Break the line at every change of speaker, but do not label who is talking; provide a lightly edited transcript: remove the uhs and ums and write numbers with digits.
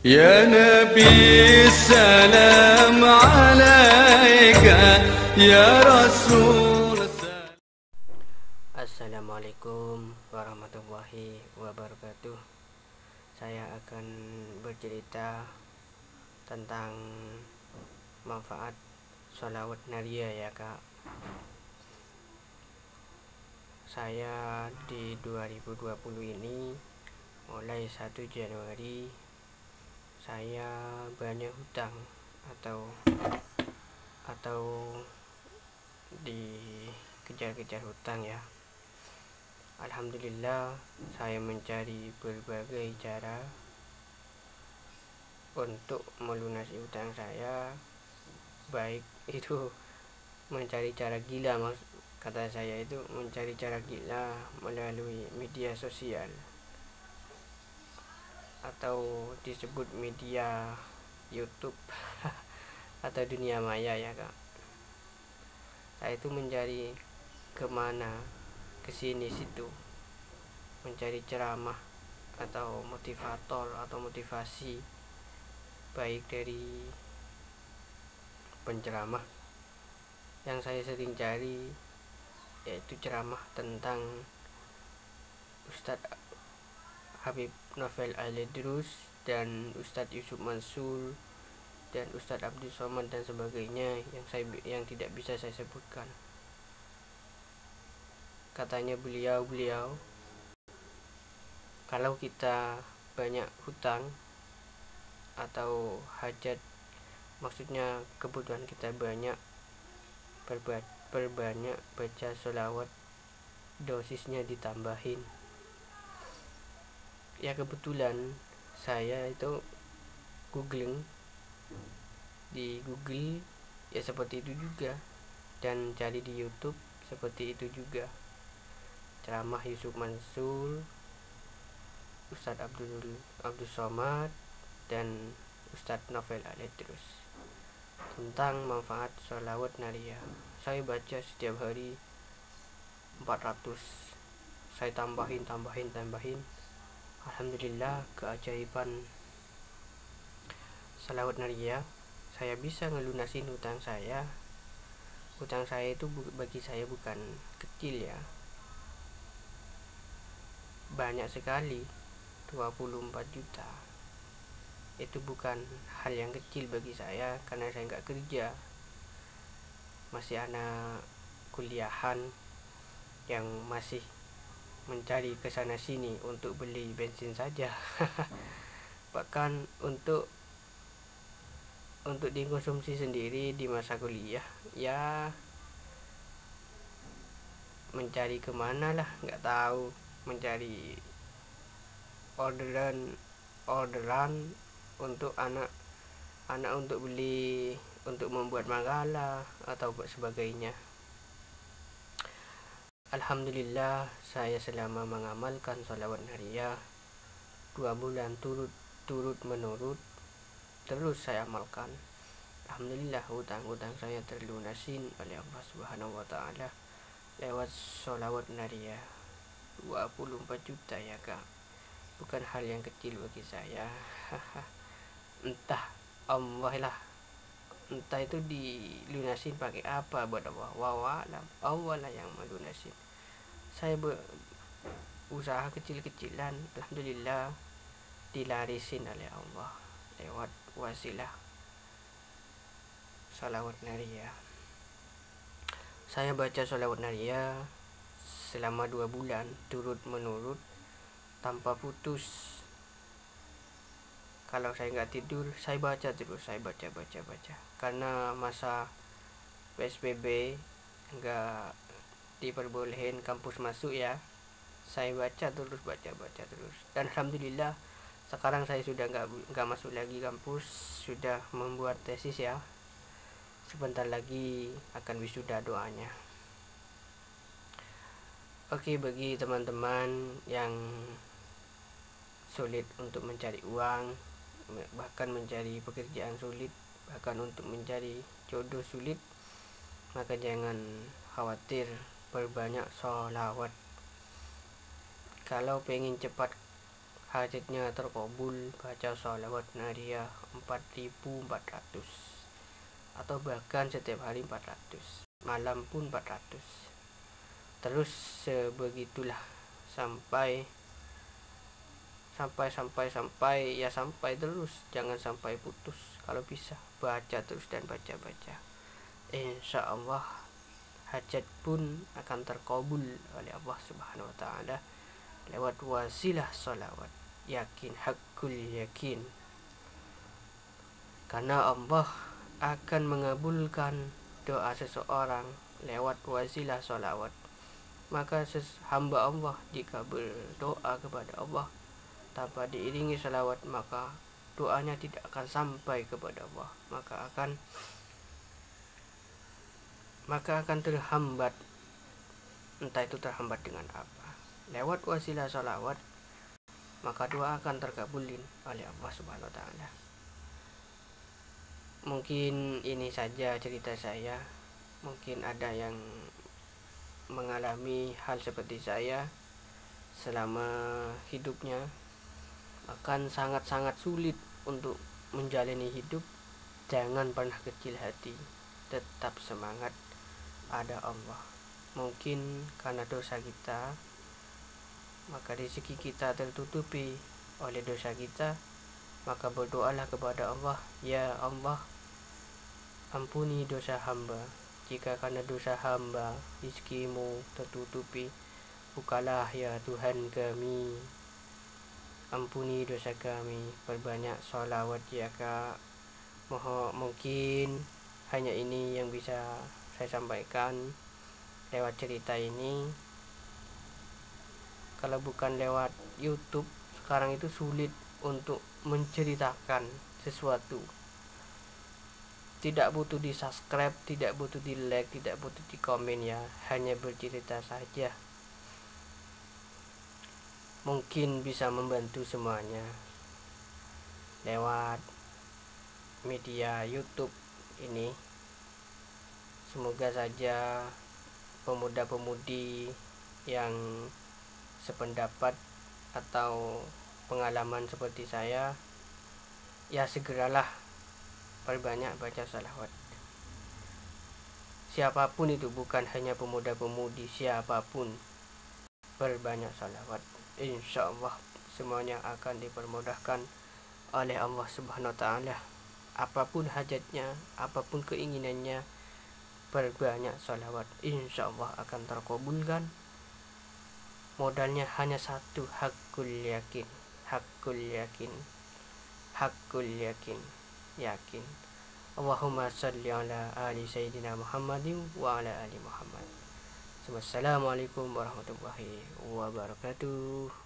Ya Nabi salam alaika ya Rasul.
Assalamualaikum warahmatullahi wabarakatuh. Saya akan bercerita tentang manfaat sholawat naria ya kak. Saya di 2020 ini mulai 1 Januari saya banyak hutang atau dikejar-kejar hutang ya. Alhamdulillah saya mencari berbagai cara untuk melunasi hutang saya, baik itu mencari cara gila, kata saya itu mencari cara gila melalui media sosial atau disebut media YouTube atau dunia maya ya kak. Saya itu mencari kemana, kesini situ, mencari ceramah atau motivator atau motivasi, baik dari penceramah. Yang saya sering cari yaitu ceramah tentang Ustadz Habib Novel Al-Idrus dan Ustadz Yusuf Mansur dan Ustadz Abdul Somad dan sebagainya yang tidak bisa saya sebutkan. Katanya beliau kalau kita banyak hutang atau hajat, maksudnya kebutuhan kita banyak, perbanyak baca sholawat, dosisnya ditambahin. Ya kebetulan saya itu googling di Google ya seperti itu juga, dan cari di YouTube seperti itu juga. Ceramah Yusuf Mansur, Ustadz Abdul Somad dan Ustadz Novel Al-Idrus tentang manfaat sholawat naria. Saya baca setiap hari 400, saya tambahin. Alhamdulillah, keajaiban sholawat naria, saya bisa ngelunasin hutang saya. Hutang saya itu bagi saya bukan kecil ya, banyak sekali, 24 juta. Itu bukan hal yang kecil bagi saya karena saya nggak kerja, masih anak kuliahan yang masih mencari kesana sini untuk beli bensin saja. Bahkan untuk dikonsumsi sendiri di masa kuliah ya mencari kemana lah, nggak tahu, mencari orderan untuk anak untuk beli, untuk membuat makalah atau sebagainya. Alhamdulillah, saya selama mengamalkan sholawat naria 2 bulan turut menurut terus saya amalkan. Alhamdulillah, hutang-hutang saya terlunasin oleh Allah Subhanahu wa taala lewat sholawat naria 24 juta ya kak. Bukan hal yang kecil bagi saya. Entah Allah lah, entah itu dilunasin pakai apa, buat Allah wawalam, Allah lah yang melunasin. Saya berusaha kecil-kecilan, alhamdulillah dilarisin oleh Allah lewat wasilah sholawat naria. Saya baca sholawat naria selama 2 bulan turut menurut tanpa putus. Kalau saya nggak tidur, saya baca terus, saya baca karena masa PSBB nggak diperbolehin kampus masuk ya. Saya baca terus dan alhamdulillah sekarang saya sudah nggak masuk lagi kampus, sudah membuat tesis ya. Sebentar lagi akan wisuda, doanya. Oke, bagi teman-teman yang sulit untuk mencari uang, bahkan mencari pekerjaan sulit, bahkan untuk mencari jodoh sulit, maka jangan khawatir, perbanyak sholawat. Kalau pengen cepat hajatnya terkabul, baca sholawat nariyah 4400, atau bahkan setiap hari 400, malam pun 400. Terus sebegitulah sampai ya sampai terus, jangan sampai putus. Kalau bisa baca terus dan baca. Insya Allah hajat pun akan terkabul oleh Allah Subhanahu wa Ta'ala lewat wasilah sholawat. Yakin, hakul yakin, karena Allah akan mengabulkan doa seseorang lewat wasilah sholawat. Maka hamba Allah jika berdoa kepada Allah tanpa diiringi sholawat, maka doanya tidak akan sampai kepada Allah, maka akan terhambat. Entah itu terhambat dengan apa. Lewat wasilah sholawat, maka doa akan terkabulin oleh Allah Subhanahu wa Ta'ala. Mungkin ini saja cerita saya. Mungkin ada yang mengalami hal seperti saya selama hidupnya, akan sangat-sangat sulit untuk menjalani hidup. Jangan pernah kecil hati, tetap semangat, ada Allah. Mungkin karena dosa kita, maka rezeki kita tertutupi oleh dosa kita, maka berdoalah kepada Allah, ya Allah, ampuni dosa hamba. Jika karena dosa hamba rezekimu tertutupi, bukalah ya Tuhan kami, ampuni dosa kami. Perbanyak sholawat ya Kak. Mungkin hanya ini yang bisa saya sampaikan lewat cerita ini. Kalau bukan lewat YouTube, sekarang itu sulit untuk menceritakan sesuatu. Tidak butuh di subscribe, tidak butuh di like, tidak butuh di komen ya, hanya bercerita saja. Mungkin bisa membantu semuanya lewat media YouTube ini. Semoga saja pemuda-pemudi yang sependapat atau pengalaman seperti saya, ya segeralah perbanyak baca sholawat. Siapapun itu, bukan hanya pemuda-pemudi, siapapun, perbanyak sholawat. Insya Allah semuanya akan dipermudahkan oleh Allah Subhanahu wa Ta'ala. Apapun hajatnya, apapun keinginannya, perbanyak sholawat, insya Allah akan terkabulkan. Modalnya hanya satu, hakul yakin. Allahumma salli ala ali sayyidina Muhammadin wa ala ali Muhammad. Wassalamualaikum warahmatullahi wabarakatuh.